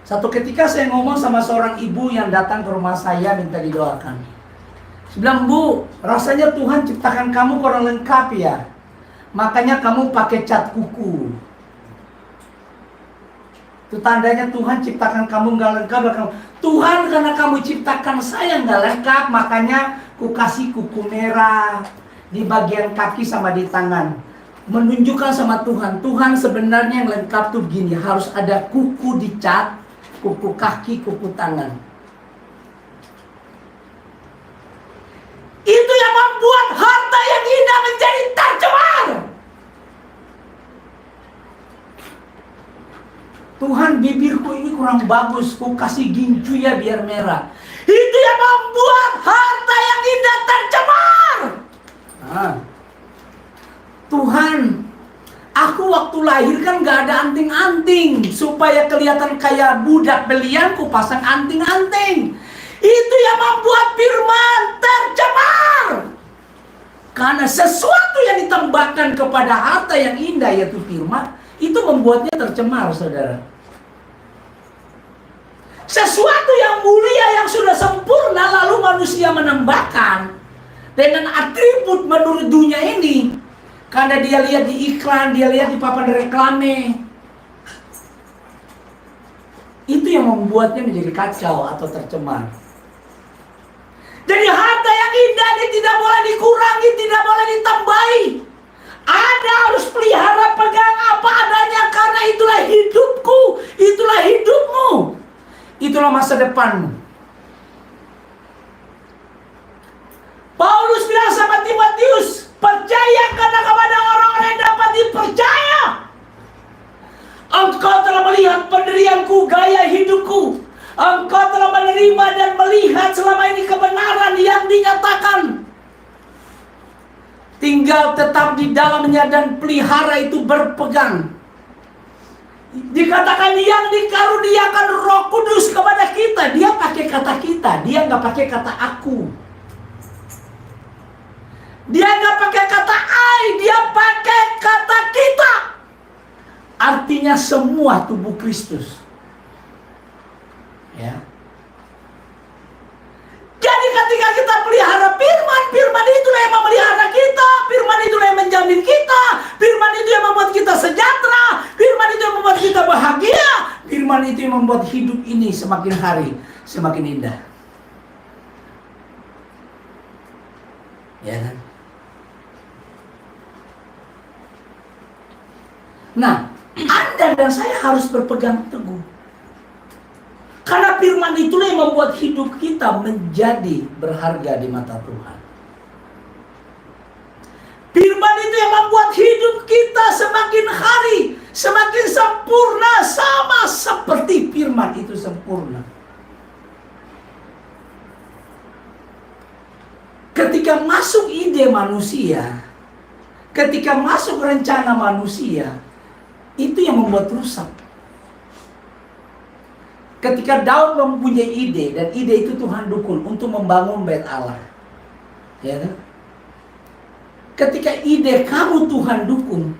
Satu ketika saya ngomong sama seorang ibu yang datang ke rumah saya minta didoakan. Saya bilang, "Bu, rasanya Tuhan ciptakan kamu kurang lengkap ya. Makanya kamu pakai cat kuku. Itu tandanya Tuhan ciptakan kamu nggak lengkap." Tuhan, karena kamu ciptakan saya nggak lengkap, makanya ku kasih kuku merah di bagian kaki sama di tangan. Menunjukkan sama Tuhan, Tuhan sebenarnya yang lengkap tuh gini, harus ada kuku dicat, kuku kaki, kuku tangan. Itu yang membuat harta yang indah menjadi tercemar. Tuhan, bibirku ini kurang bagus, ku kasih gincu ya biar merah. Itu yang membuat harta yang indah tercemar. Tuhan, aku waktu lahir kan gak ada anting-anting. Supaya kelihatan kayak budak belian, ku pasang anting-anting. Itu yang membuat firman tercemar. Karena sesuatu yang ditambahkan kepada harta yang indah, yaitu firman, itu membuatnya tercemar, saudara. Sesuatu yang mulia yang sudah sempurna, lalu manusia menambahkan dengan atribut menurut dunia ini. Karena dia lihat di iklan, dia lihat di papan reklame. Itu yang membuatnya menjadi kacau atau tercemar. Jadi harta yang indah ini tidak boleh dikurangi, tidak boleh ditambahi. Anda harus pelihara, pegang apa adanya, karena itulah hidupku, itulah hidupmu, itulah masa depanmu. Paulus bilang sama Timotius, percayakanlah kepada orang-orang yang dapat dipercaya. Engkau telah melihat penderianku, gaya hidupku. Engkau telah menerima dan melihat selama ini kebenaran yang dinyatakan. Tinggal tetap di dalamnya dan pelihara itu, berpegang. Dikatakan yang dikaruniakan Roh Kudus kepada kita. Dia pakai kata kita, dia nggak pakai kata aku. Dia nggak pakai kata I, dia pakai kata kita. Artinya semua tubuh Kristus. Ya. Jadi ketika kita pelihara firman, firman itulah yang memelihara kita, firman itulah yang menjamin kita, firman itu yang membuat kita sejahtera, firman itu yang membuat kita bahagia, firman itu yang membuat hidup ini semakin hari semakin indah. Ya kan? Nah, Anda dan saya harus berpegang teguh. Karena firman itulah yang membuat hidup kita menjadi berharga di mata Tuhan. Firman itu yang membuat hidup kita semakin hari semakin sempurna, sama seperti firman itu sempurna. Ketika masuk ide manusia, ketika masuk rencana manusia, itu yang membuat rusak. Ketika Daud mempunyai ide, dan ide itu Tuhan dukung untuk membangun bait Allah, ya kan? Ketika ide kamu Tuhan dukung,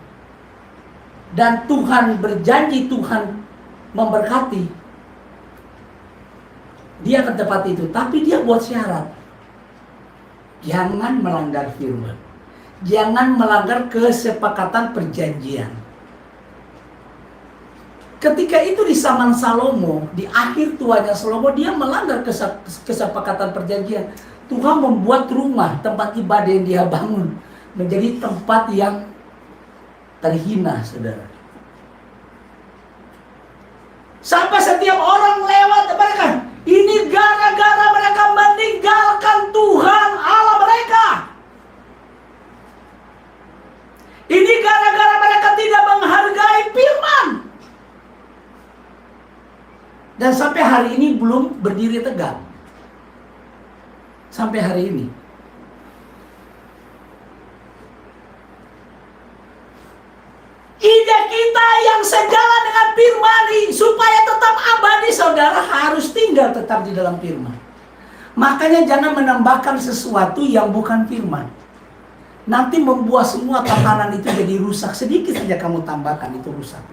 dan Tuhan berjanji, Tuhan memberkati, dia akan tepat itu. Tapi dia buat syarat, jangan melanggar firman, jangan melanggar kesepakatan perjanjian. Ketika itu di zaman Salomo, di akhir tuanya Salomo, dia melanggar kesepakatan perjanjian. Tuhan membuat rumah, tempat ibadah yang dia bangun, menjadi tempat yang terhina, saudara. Sampai setiap orang lewat mereka, ini gara-gara mereka meninggalkan Tuhan Allah mereka. Ini gara-gara mereka tidak menghargai firman. Dan sampai hari ini belum berdiri tegak. Sampai hari ini. Ide kita yang sejalan dengan firman supaya tetap abadi, saudara, harus tinggal tetap di dalam firman. Makanya jangan menambahkan sesuatu yang bukan firman. Nanti membuat semua tatanan itu jadi rusak. Sedikit saja kamu tambahkan, itu rusak.